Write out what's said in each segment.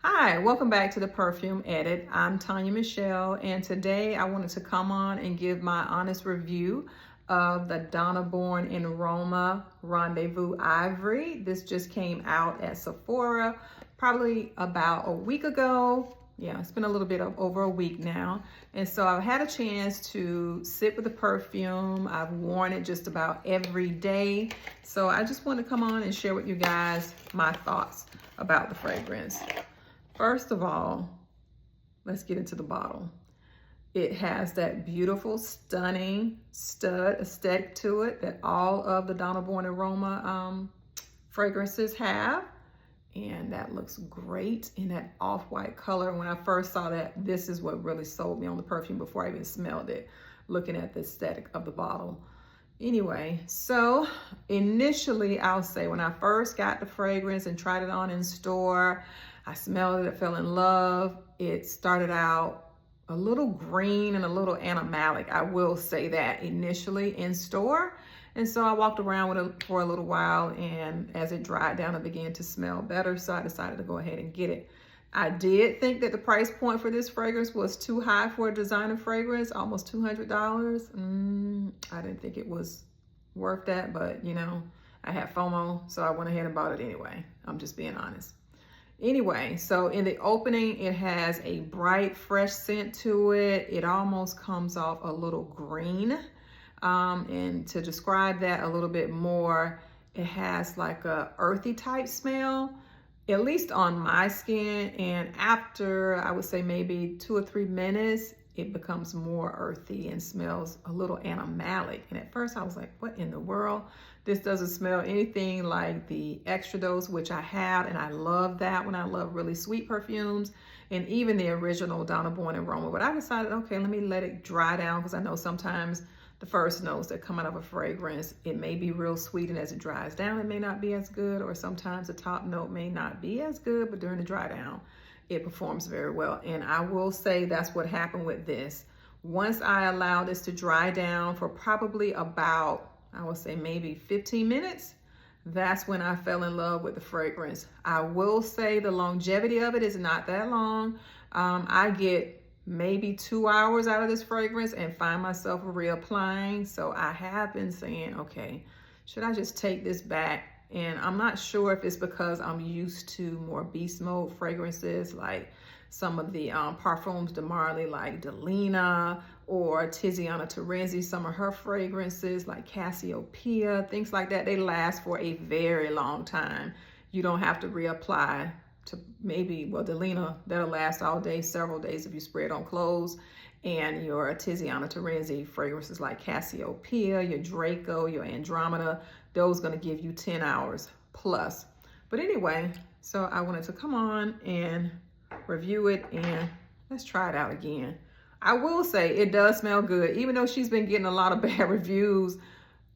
Hi, welcome back to the Perfume Edit. I'm Tanya Michelle, and today I wanted to come on and give my honest review of the Donna Born in Roma Rendezvous Ivory. This just came out at Sephora probably about a week ago. Yeah, it's been a little bit over a week now. And so I've had a chance to sit with the perfume. I've worn it just about every day. So I just want to come on and share with you guys my thoughts about the fragrance. First of all, let's get into the bottle. It has that beautiful, stunning stud aesthetic to it that all of the Donna Born and Roma fragrances have. And that looks great in that off-white color. When I first saw that, this is what really sold me on the perfume before I even smelled it, looking at the aesthetic of the bottle. Anyway, so initially, I'll say when I first got the fragrance and tried it on in store, I smelled it, I fell in love. It started out a little green and a little animalic. I will say that initially in store. And so I walked around with it for a little while, and as it dried down, it began to smell better. So I decided to go ahead and get it. I did think that the price point for this fragrance was too high for a designer fragrance, almost $200. I didn't think it was worth that, but you know, I had FOMO, so I went ahead and bought it anyway. I'm just being honest. Anyway, so in the opening, it has a bright, fresh scent to it. It almost comes off a little green. And to describe that a little bit more, it has like a earthy type smell, at least on my skin. And after, I would say maybe 2 or 3 minutes, it becomes more earthy and smells a little animalic. And at first I was like, what in the world? This doesn't smell anything like the extra dose, which I had, and I love that one. I love really sweet perfumes, and even the original Donna Born in Roma. But I decided, okay, let me let it dry down, because I know sometimes the first notes that come out of a fragrance, it may be real sweet, and as it dries down, it may not be as good, or sometimes the top note may not be as good, but during the dry down, it performs very well. And I will say that's what happened with this. Once I allowed this to dry down for probably about, I would say maybe 15 minutes, that's when I fell in love with the fragrance. I will say the longevity of it is not that long. I get maybe 2 hours out of this fragrance and find myself reapplying. So I have been saying, okay, should I just take this back? And I'm not sure if it's because I'm used to more beast mode fragrances, like some of the Parfums de Marly, like Delina, or Tiziana Terenzi, some of her fragrances like Cassiopeia, things like that. They last for a very long time. You don't have to reapply to maybe, well, Delina, that'll last all day, several days if you spray it on clothes. And your Tiziana Terenzi fragrances like Cassiopeia, your Draco, your Andromeda, those gonna give you 10 hours plus. But anyway, so I wanted to come on and review it, and let's try it out again. I will say it does smell good, even though she's been getting a lot of bad reviews.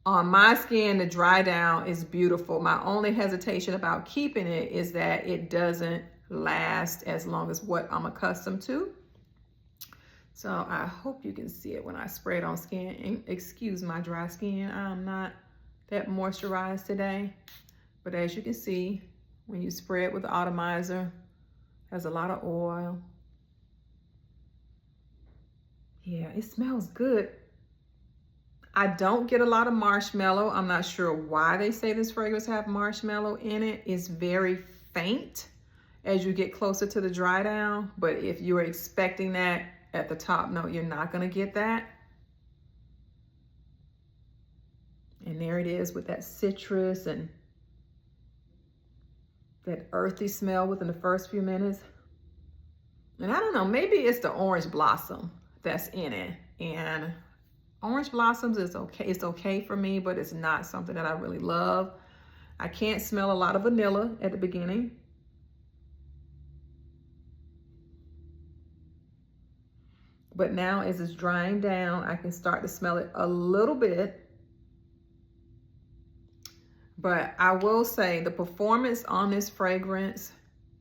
On my skin, the dry down is beautiful. My only hesitation about keeping it is that it doesn't last as long as what I'm accustomed to. So I hope you can see it when I spray it on skin. And excuse my dry skin, I'm not that moisturized today. But as you can see, when you spray it with the atomizer, has a lot of oil. Yeah, it smells good. I don't get a lot of marshmallow. I'm not sure why they say this fragrance have marshmallow in it. It's very faint as you get closer to the dry down. But if you're expecting that at the top note, you're not gonna get that. And there it is with that citrus and that earthy smell within the first few minutes. And I don't know, maybe it's the orange blossom that's in it. And orange blossoms is okay. It's okay for me, but it's not something that I really love. I can't smell a lot of vanilla at the beginning. But now as it's drying down, I can start to smell it a little bit. But I will say the performance on this fragrance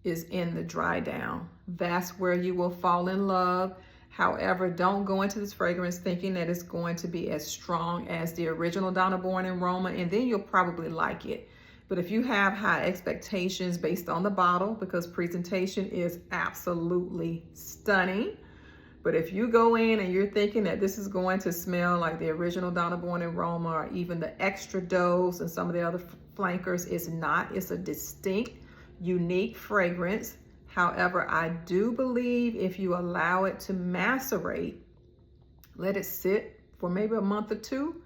is in the dry down. That's where you will fall in love. However, don't go into this fragrance thinking that it's going to be as strong as the original Donna Born in Roma, and then you'll probably like it. But if you have high expectations based on the bottle, because presentation is absolutely stunning, but if you go in and you're thinking that this is going to smell like the original Donna Born in Roma or even the extra dose and some of the other flankers, it's not. It's a distinct, unique fragrance. However, I do believe if you allow it to macerate, let it sit for maybe a month or two,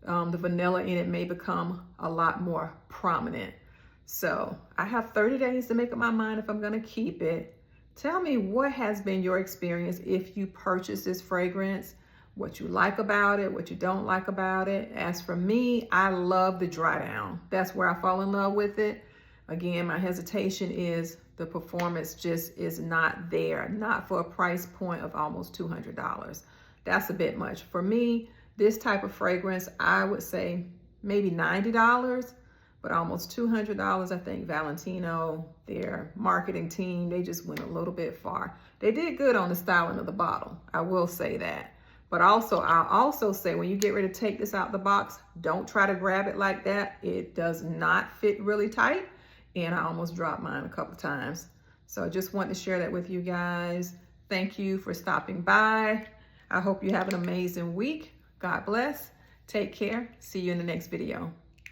the vanilla in it may become a lot more prominent. So I have 30 days to make up my mind if I'm going to keep it. Tell me what has been your experience if you purchase this fragrance, what you like about it, what you don't like about it. As for me, I love the dry down. That's where I fall in love with it. Again, my hesitation is the performance just is not there, not for a price point of almost $200. That's a bit much. For me, this type of fragrance, I would say maybe $90, but almost $200. I think Valentino, their marketing team, they just went a little bit far. They did good on the styling of the bottle. I will say that. But also, I'll also say when you get ready to take this out the box, don't try to grab it like that. It does not fit really tight. And I almost dropped mine a couple times. So I just wanted to share that with you guys. Thank you for stopping by. I hope you have an amazing week. God bless. Take care. See you in the next video.